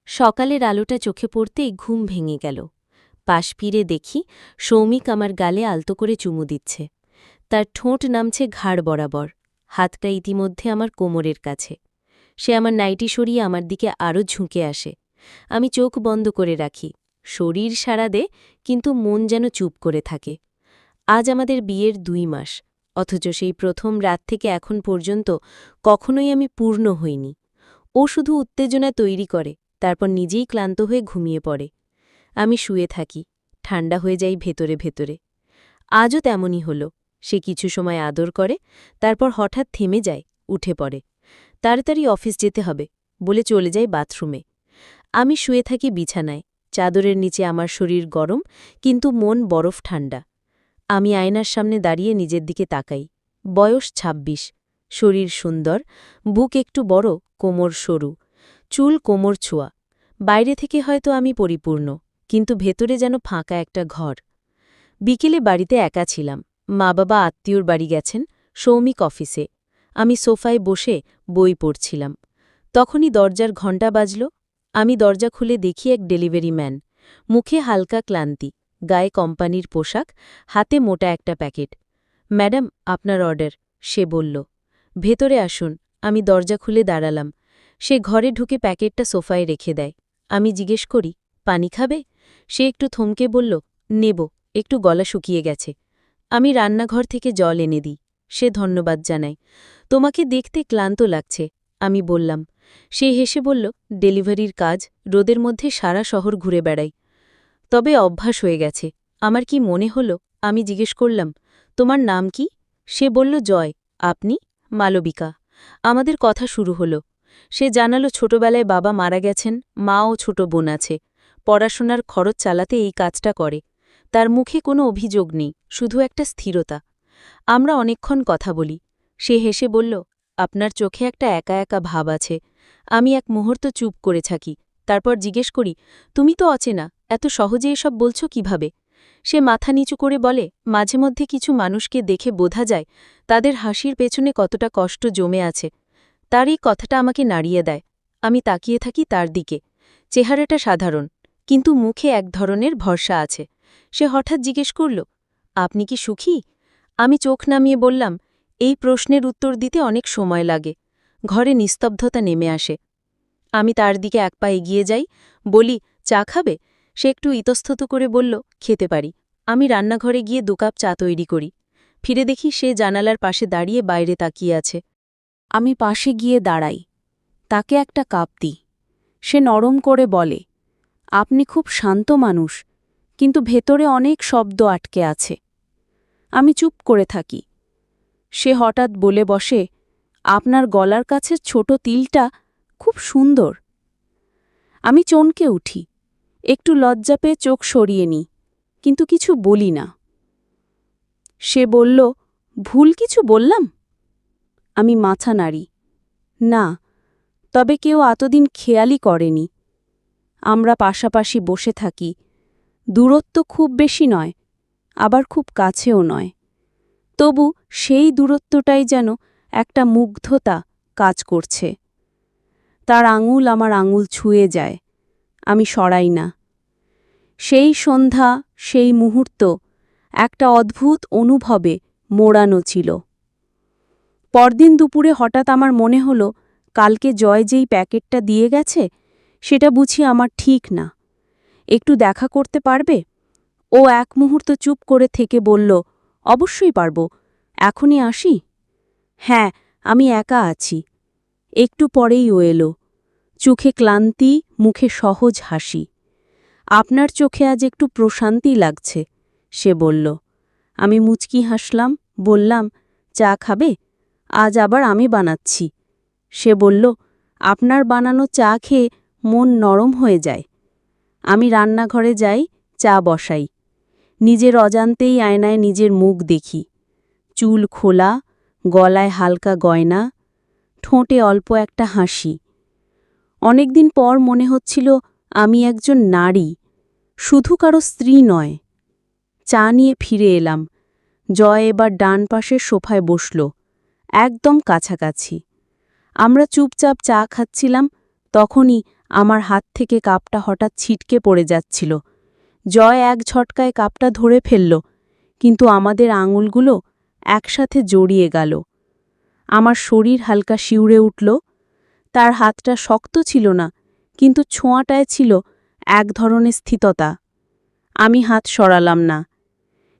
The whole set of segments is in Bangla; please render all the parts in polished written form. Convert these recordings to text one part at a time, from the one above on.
সকালের আলোটা চোখে পড়তেই ঘুম ভেঙে গেল। পাশ ফিরে দেখি সৌমিক আমার গালে আলতো করে চুমু দিচ্ছে। তার ঠোঁট নামছে ঘাড় বরাবর, হাতটা ইতিমধ্যে আমার কোমরের কাছে। সে আমার নাইটি সরিয়ে আমার দিকে আরও ঝুঁকে আসে। আমি চোখ বন্ধ করে রাখি। শরীর সাড়া দে, কিন্তু মন যেন চুপ করে থাকে। আজ আমাদের বিয়ের 2 মাস, অথচ সেই প্রথম রাত থেকে এখন পর্যন্ত কখনোই আমি পূর্ণ হইনি। ও শুধু উত্তেজনা তৈরি করে, তারপর নিজেই ক্লান্ত হয়ে ঘুমিয়ে পড়ে। আমি শুয়ে থাকি, ঠান্ডা হয়ে যাই ভেতরে ভেতরে। আজও তেমনই হল। সে কিছু সময় আদর করে, তারপর হঠাৎ থেমে যায়, উঠে পড়ে। তাড়াতাড়ি অফিস যেতে হবে বলে চলে যায় বাথরুমে। আমি শুয়ে থাকি বিছানায়, চাদরের নিচে আমার শরীর গরম, কিন্তু মন বরফ ঠান্ডা। আমি আয়নার সামনে দাঁড়িয়ে নিজের দিকে তাকাই। বয়স ২৬, শরীর সুন্দর, বুক একটু বড়, কোমর সরু, চুল কোমর ছোঁয়া। বাইরে থেকে হয়তো আমি পরিপূর্ণ, কিন্তু ভেতরে যেন ফাঁকা একটা ঘর। বিকেলে বাড়িতে একা ছিলাম। মা বাবা আত্মীয়র বাড়ি গেছেন, সৌমিক অফিসে। আমি সোফায় বসে বই পড়ছিলাম। তখনই দরজার ঘণ্টা বাজল। আমি দরজা খুলে দেখি এক ডেলিভারি ম্যান। মুখে হালকা ক্লান্তি, গায়ে কোম্পানির পোশাক, হাতে মোটা একটা প্যাকেট। ম্যাডাম, আপনার অর্ডার, সে বলল। ভেতরে আসুন। আমি দরজা খুলে দাঁড়ালাম। সে ঘরে ঢুকে প্যাকেটটা সোফায় রেখে দেয়। আমি জিজ্ঞেস করি, পানি খাবে? সে একটু থমকে বলল, নেব, একটু গলা শুকিয়ে গেছে। আমি রান্নাঘর থেকে জল এনে দিই। সে ধন্যবাদ জানায়। তোমাকে দেখতে ক্লান্ত লাগছে, আমি বললাম। সে হেসে বলল, ডেলিভারির কাজ, রোদের মধ্যে সারা শহর ঘুরে বেড়াই। তবে অভ্যাস হয়ে গেছে। আমার কি মনে হলো? আমি জিজ্ঞেস করলাম, তোমার নাম কি? সে বলল, জয়। আপনি? মালবিকা। আমাদের কথা শুরু হলো। সে জানালো ছোটবেলায় বাবা মারা গেছেন, মা ও ছোট বোন আছে। পড়াশোনার খরচ চালাতে এই কাজটা করে। তার মুখে কোনো অভিযোগ নেই, শুধু একটা স্থিরতা। আমরা অনেকক্ষণ কথা বলি। সে হেসে বলল, আপনার চোখে একটা একা একা ভাব আছে। আমি এক মুহূর্ত চুপ করে থাকি। তারপর জিজ্ঞেস করি, তুমি তো অচেনা, এত সহজে এসব বলছো কিভাবে? সে মাথা নিচু করে বলে, মাঝে মধ্যে কিছু মানুষকে দেখে বোঝা যায় তাদের হাসির পেছনে কতটা কষ্ট জমে আছে। তার এই কথাটা আমাকে নাড়িয়ে দেয়। আমি তাকিয়ে থাকি তার দিকে। চেহারাটা সাধারণ, কিন্তু মুখে এক ধরনের ভরসা আছে। সে হঠাৎ জিজ্ঞেস করল, আপনি কি সুখী? আমি চোখ নামিয়ে বললাম, এই প্রশ্নের উত্তর দিতে অনেক সময় লাগে। ঘরে নিস্তব্ধতা নেমে আসে। আমি তার দিকে এক পা এগিয়ে যাই, বলি, চা খাবে? সে একটু ইতস্তত করে বলল, খেতে পারি। আমি রান্নাঘরে গিয়ে 2 কাপ চা তৈরি করি। ফিরে দেখি সে জানালার পাশে দাঁড়িয়ে বাইরে তাকিয়ে আছে। আমি পাশে গিয়ে দাঁড়াই, তাকে একটা কাপ দিই। সে নরম করে বলে, আপনি খুব শান্ত মানুষ, কিন্তু ভেতরে অনেক শব্দ আটকে আছে। আমি চুপ করে থাকি। সে হঠাৎ বলে বসে, আপনার গলার কাছে ছোট তিলটা খুব সুন্দর। আমি চমকে উঠি, একটু লজ্জা পেয়ে চোখ সরিয়ে নিই, কিন্তু কিছু বলি না। সে বলল, ভুল কিছু বললাম? আমি মাথা নাড়ি, না, তবে কেউ এতদিন খেয়ালই করেনি। আমরা পাশাপাশি বসে থাকি। দূরত্ব খুব বেশি নয়, আবার খুব কাছেও নয়। তবু সেই দূরত্বটাই যেন একটা মুগ্ধতা কাজ করছে। তার আঙুল আমার আঙুল ছুঁয়ে যায়, আমি সরাই না। সেই সন্ধ্যা, সেই মুহূর্ত একটা অদ্ভুত অনুভবে মোড়ানো ছিল। পরদিন দুপুরে হঠাৎ আমার মনে হলো, কালকে জয় যেই প্যাকেটটা দিয়ে গেছে সেটা বুঝি আমার ঠিক না। একটু দেখা করতে পারবে? ও এক মুহূর্ত চুপ করে থেকে বলল, অবশ্যই পারব, এখনই আসি? হ্যাঁ, আমি একা আছি। একটু পরেই ও এলো, চোখে ক্লান্তি, মুখে সহজ হাসি। আপনার চোখে আজ একটু প্রশান্তি লাগছে, সে বলল। আমি মুচকি হাসলাম, বললাম, চা খাবে? আজ আবার আমি বানাচ্ছি। সে বলল, আপনার বানানো চা খেয়ে মন নরম হয়ে যায়। আমি রান্নাঘরে যাই, চা বসাই। নিজের অজান্তেই আয়নায় নিজের মুখ দেখি। চুল খোলা, গলায় হালকা গয়না, ঠোঁটে অল্প একটা হাসি। অনেকদিন পর মনে হচ্ছিল আমি একজন নারী, শুধু কারো স্ত্রী নয়। চা নিয়ে ফিরে এলাম। জয় এবার ডান পাশের সোফায় বসল, একদম কাছাকাছি। আমরা চুপচাপ চা খাচ্ছিলাম, তখনই আমার হাত থেকে কাপটা হঠাৎ ছিটকে পড়ে যাচ্ছিল। জয় এক ঝটকায় কাপটা ধরে ফেলল, কিন্তু আমাদের আঙুলগুলো একসাথে জড়িয়ে গেল। আমার শরীর হালকা শিউরে উঠল। তার হাতটা শক্ত ছিল না, কিন্তু ছোঁয়াটায় ছিল এক ধরনের স্থিততা। আমি হাত সরালাম না।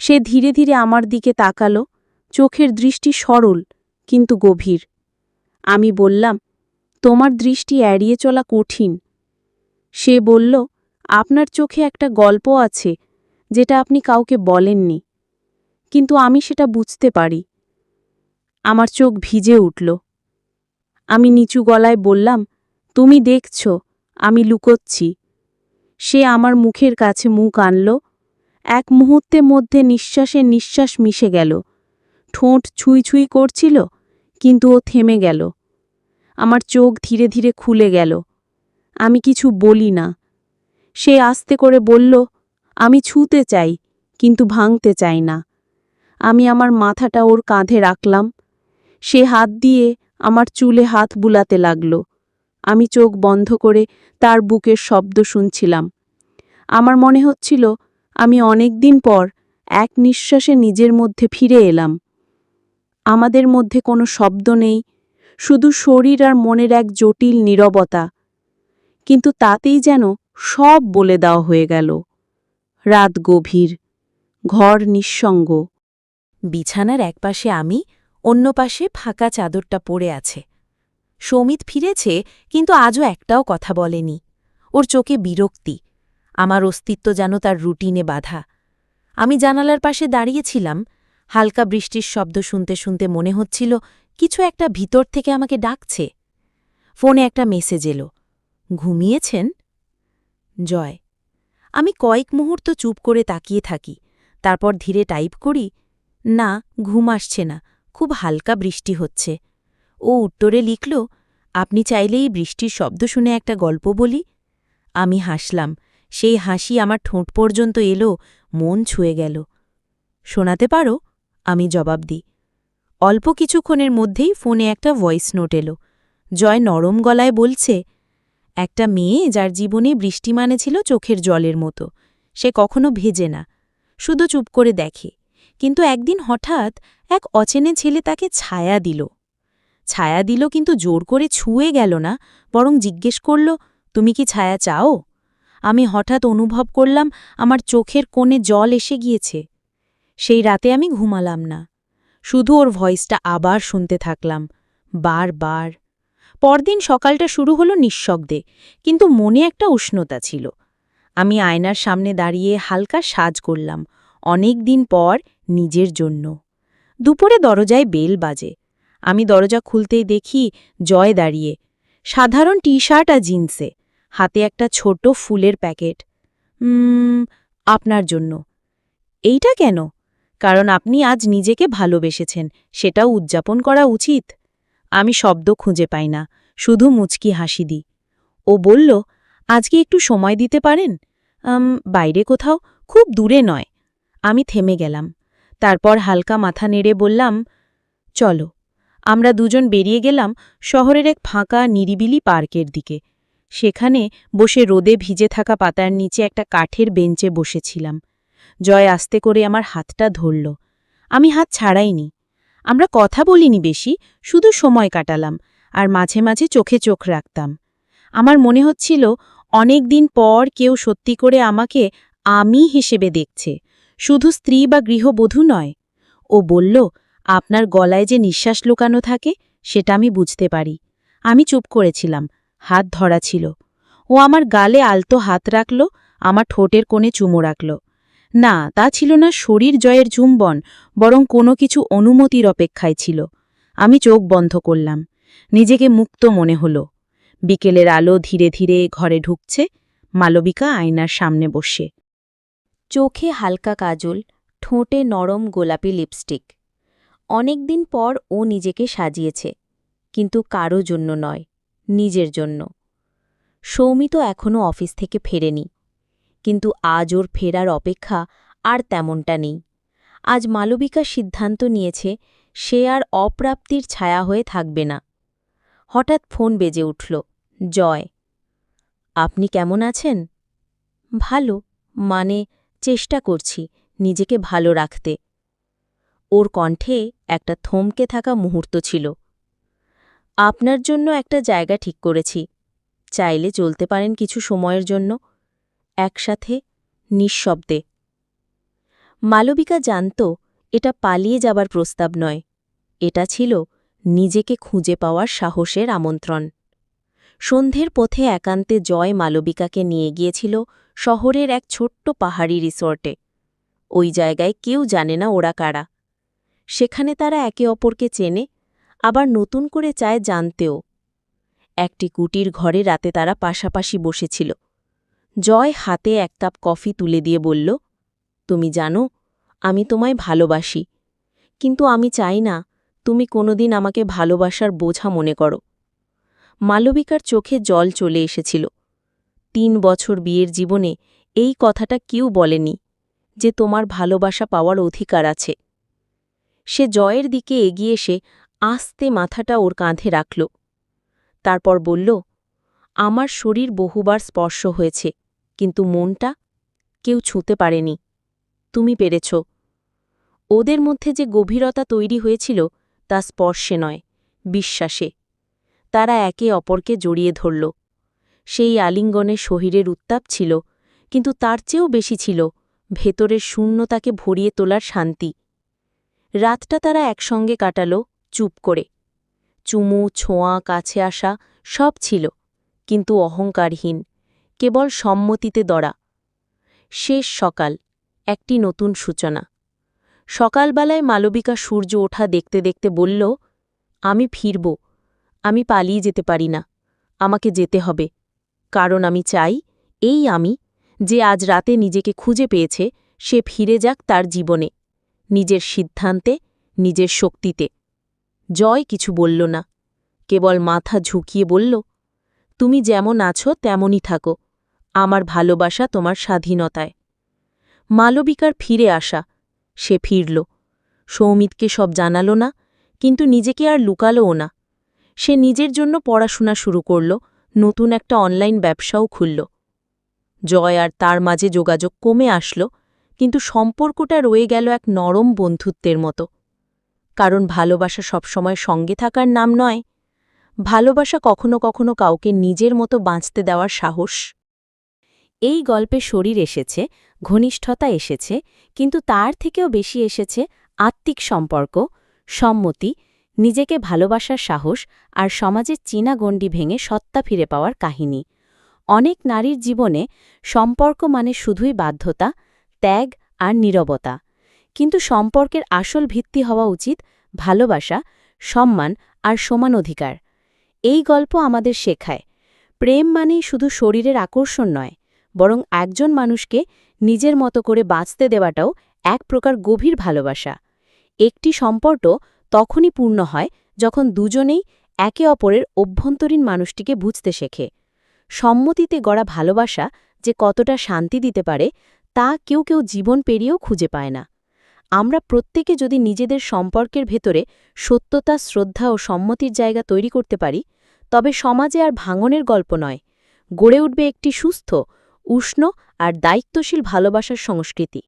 সে ধীরে ধীরে আমার দিকে তাকালো, চোখের দৃষ্টি সরল কিন্তু গভীর। আমি বললাম, তোমার দৃষ্টি এড়িয়ে চলা কঠিন। সে বলল, আপনার চোখে একটা গল্প আছে যেটা আপনি কাউকে বলেননি, কিন্তু আমি সেটা বুঝতে পারি। আমার চোখ ভিজে উঠল। আমি নিচু গলায় বললাম, তুমি দেখছ আমি লুকোচ্ছি। সে আমার মুখের কাছে মুখ আনল। এক মুহূর্তের মধ্যে নিঃশ্বাসে নিঃশ্বাস মিশে গেল। ঠোঁট ছুঁই ছুঁই করছিল, কিন্তু ও থেমে গেল। আমার চোখ ধীরে ধীরে খুলে গেল। আমি কিছু বলি না। সে আস্তে করে বলল, আমি ছুঁতে চাই, কিন্তু ভাঙতে চাই না। আমি আমার মাথাটা ওর কাঁধে রাখলাম। সে হাত দিয়ে আমার চুলে হাত বুলাতে লাগল। আমি চোখ বন্ধ করে তার বুকের শব্দ শুনছিলাম। আমার মনে হচ্ছিল আমি অনেক দিন পর এক নিঃশ্বাসে নিজের মধ্যে ফিরে এলাম। আমাদের মধ্যে কোনো শব্দ নেই, শুধু শরীর আর মনের এক জটিল নীরবতা। কিন্তু তাতেই যেন সব বলে দেওয়া হয়ে গেল। রাত গভীর, ঘর নিঃসঙ্গ। বিছানার একপাশে আমি, অন্য পাশে ফাঁকা চাদরটা পড়ে আছে। সৌমিত ফিরেছে, কিন্তু আজও একটাও কথা বলেনি। ওর চোখে বিরক্তি। আমার অস্তিত্ব যেন তার রুটিনে বাধা। আমি জানালার পাশে দাঁড়িয়েছিলাম। হালকা বৃষ্টির শব্দ শুনতে শুনতে মনে হচ্ছিল কিছু একটা ভিতর থেকে আমাকে ডাকছে। ফোনে একটা মেসেজ এলো, ঘুমিয়েছেন? জয়। আমি কয়েক মুহূর্ত চুপ করে তাকিয়ে থাকি, তারপর ধীরে টাইপ করি, না, ঘুম আসছে না, খুব হালকা বৃষ্টি হচ্ছে। ও উত্তরে লিখল, আপনি চাইলেই বৃষ্টির শব্দ শুনে একটা গল্প বলি। আমি হাসলাম। সেই হাসি আমার ঠোঁট পর্যন্ত এলো, মন ছুঁয়ে গেল। শোনাতে পারো? আমি জবাব দিই। অল্প কিছুক্ষণের মধ্যেই ফোনে একটা ভয়েস নোট এলো। জয় নরম গলায় বলছে, একটা মেয়ে যার জীবনে বৃষ্টি মানে ছিল চোখের জলের মতো। সে কখনো ভেজে না, শুধু চুপ করে দেখে। কিন্তু একদিন হঠাৎ এক অচেনে ছেলে তাকে ছায়া দিল, কিন্তু জোর করে ছুঁয়ে গেল না, বরং জিজ্ঞেস করল, তুমি কি ছায়া চাও? আমি হঠাৎ অনুভব করলাম আমার চোখের কোণে জল এসে গিয়েছে। সেই রাতে আমি ঘুমালাম না, শুধু ওর ভয়েসটা আবার শুনতে থাকলাম, বারবার। পরদিন সকালটা শুরু হলো নিঃশব্দে, কিন্তু মনে একটা উষ্ণতা ছিল। আমি আয়নার সামনে দাঁড়িয়ে হালকা সাজ করলাম, অনেক দিন পর নিজের জন্য। দুপুরে দরজায় বেল বাজে। আমি দরজা খুলতেই দেখি জয় দাঁড়িয়ে, সাধারণ টি শার্ট আর জিন্সে, হাতে একটা ছোট ফুলের প্যাকেট। আপনার জন্য। এইটা কেন? কারণ আপনি আজ নিজেকে ভালোবেসেছেন, সেটাও উদযাপন করা উচিত। আমি শব্দ খুঁজে পাই না, শুধু মুচকি হাসি দিই। ও বলল, আজকে একটু সময় দিতে পারেন? বাইরে কোথাও, খুব দূরে নয়। আমি থেমে গেলাম। তারপর হালকা মাথা নেড়ে বললাম, চলো। আমরা দুজন বেরিয়ে গেলাম শহরের এক ফাঁকা নিরিবিলি পার্কের দিকে। সেখানে বসে রোদে ভিজে থাকা পাতার নিচে একটা কাঠের বেঞ্চে বসেছিলাম। জয় আস্তে করে আমার হাতটা ধরল। আমি হাত ছাড়াইনি। আমরা কথা বলিনি বেশি, শুধু সময় কাটালাম, আর মাঝে মাঝে চোখে চোখ রাখতাম। আমার মনে হচ্ছিল অনেক দিন পর কেউ সত্যি করে আমাকে আমি হিসেবে দেখছে, শুধু স্ত্রী বা গৃহবধূ নয়। ও বলল, আপনার গলায় যে নিঃশ্বাস লুকানো থাকে সেটা আমি বুঝতে পারি। আমি চুপ করেছিলাম, হাত ধরা ছিল। ও আমার গালে আলতো হাত রাখল, আমার ঠোঁটের কোণে চুমো রাখল। না, তা ছিল না শরীর জয়ের চুম্বন, বরং কোনো কিছু অনুমতির অপেক্ষায় ছিল। আমি চোখ বন্ধ করলাম। নিজেকে মুক্ত মনে হল। বিকেলের আলো ধীরে ধীরে ঘরে ঢুকছে। মালবিকা আয়নার সামনে বসে, চোখে হালকা কাজল, ঠোঁটে নরম গোলাপি লিপস্টিক। অনেক দিন পর ও নিজেকে সাজিয়েছে, কিন্তু কারো জন্য নয়, নিজের জন্য। সৌমিত এখনও অফিস থেকে ফেরেনি, কিন্তু আজ ওর ফেরার অপেক্ষা আর তেমনটা নেই। আজ মালবিকা সিদ্ধান্ত নিয়েছে সে আর অপ্রাপ্তির ছায়া হয়ে থাকবে না। হঠাৎ ফোন বেজে উঠল। জয়। আপনি কেমন আছেন? ভালো, মানে চেষ্টা করছি নিজেকে ভালো রাখতে। ওর কণ্ঠে একটা থমকে থাকা মুহূর্ত ছিল। আপনার জন্য একটা জায়গা ঠিক করেছি, চাইলে চলতে পারেন কিছু সময়ের জন্য, একসাথে, নিঃশব্দে। মালবিকা জানত এটা পালিয়ে যাবার প্রস্তাব নয়, এটা ছিল নিজেকে খুঁজে পাওয়ার সাহসের আমন্ত্রণ। সন্ধ্যের পথে একান্তে জয় মালবিকাকে নিয়ে গিয়েছিল শহরের এক ছোট্ট পাহাড়ি রিসর্টে। ওই জায়গায় কেউ জানে না ওরা কারা। সেখানে তারা একে অপরকে চেনে, আবার নতুন করে চায় জানতেও। একটি কুটির ঘরে রাতে তারা পাশাপাশি বসেছিল। জয় হাতে এক কাপ কফি তুলে দিয়ে বলল, তুমি জানো, আমি তোমায় ভালোবাসি, কিন্তু আমি চাই না তুমি কোনোদিন আমাকে ভালোবাসার বোঝা মনে করো। মালবিকার চোখে জল চলে এসেছিল। ৩ বছর বিয়ের জীবনে এই কথাটা কেউ বলেনি, যে তোমার ভালোবাসা পাওয়ার অধিকার আছে। সে জয়ের দিকে এগিয়ে এসে আস্তে মাথাটা ওর কাঁধে রাখল। তারপর বলল, আমার শরীর বহুবার স্পর্শ হয়েছে, কিন্তু মনটা কেউ ছুঁতে পারেনি। তুমি পেরেছ। ওদের মধ্যে যে গভীরতা তৈরি হয়েছিল তা স্পর্শে নয়, বিশ্বাসে। তারা একে অপরকে জড়িয়ে ধরল। সেই আলিঙ্গনে শরীরের উত্তাপ ছিল, কিন্তু তার চেয়েও বেশি ছিল ভেতরের শূন্যতাকে ভরিয়ে তোলার শান্তি। রাতটা তারা একসঙ্গে কাটাল, চুপ করে। চুমু, ছোঁয়া, কাছে আসা সব ছিল, কিন্তু অহংকারহীন, কেবল সম্মতিতে দড়া। শেষ সকাল, একটি নতুন সূচনা। সকালবেলায় মালবিকা সূর্য ওঠা দেখতে দেখতে বলল, আমি ফিরব, আমি পালিয়ে যেতে পারি না, আমাকে যেতে হবে, কারণ আমি চাই এই আমি, যে আজ রাতে নিজেকে খুঁজে পেয়েছে, সে ফিরে যাক তার জীবনে, নিজের সিদ্ধান্তে, নিজের শক্তিতে। জয় কিছু বলল না, কেবল মাথা ঝুঁকিয়ে বলল, তুমি যেমন আছো তেমনই থাকো, আমার ভালোবাসা তোমার স্বাধীনতায়। মালবিকার ফিরে আসা, সে ফিরল। সৌমিতকে সব জানালো না, কিন্তু নিজেকে আর লুকালোও না। সে নিজের জন্য পড়াশোনা শুরু করল, নতুন একটা অনলাইন ব্যবসাও খুলল। জয় আর তার মাঝে যোগাযোগ কমে আসল, কিন্তু সম্পর্কটা রয়ে গেল এক নরম বন্ধুত্বের মতো। কারণ ভালোবাসা সবসময় সঙ্গে থাকার নাম নয়, ভালোবাসা কখনো কখনো কাউকে নিজের মতো বাঁচতে দেওয়ার সাহস। এই গল্পে শরীর এসেছে, ঘনিষ্ঠতা এসেছে, কিন্তু তার থেকেও বেশি এসেছে আত্মিক সম্পর্ক, সম্মতি, নিজেকে ভালোবাসার সাহস আর সমাজের চীনা গণ্ডি ভেঙে সত্তা ফিরে পাওয়ার কাহিনী। অনেক নারীর জীবনে সম্পর্ক মানে শুধুই বাধ্যতা, ত্যাগ আর নীরবতা। কিন্তু সম্পর্কের আসল ভিত্তি হওয়া উচিত ভালোবাসা, সম্মান আর সমান অধিকার। এই গল্প আমাদের শেখায়, প্রেম মানেই শুধু শরীরের আকর্ষণ নয়, বরং একজন মানুষকে নিজের মতো করে বাঁচতে দেওয়াটাও এক প্রকার গভীর ভালোবাসা। একটি সম্পর্ক তখনই পূর্ণ হয় যখন দুজনেই একে অপরের অভ্যন্তরীণ মানুষটিকে বুঝতে শেখে। সম্মতিতে গড়া ভালোবাসা যে কতটা শান্তি দিতে পারে তা কেউ কেউ জীবন পেরিয়েও খুঁজে পায় না। আমরা প্রত্যেকে যদি নিজেদের সম্পর্কের ভেতরে সত্যতা, শ্রদ্ধা ও সম্মতির জায়গা তৈরি করতে পারি, তবে সমাজে আর ভাঙনের গল্প নয়, গড়ে উঠবে একটি সুস্থ, উষ্ণ আর দায়িত্বশীল ভালোবাসার সংস্কৃতি।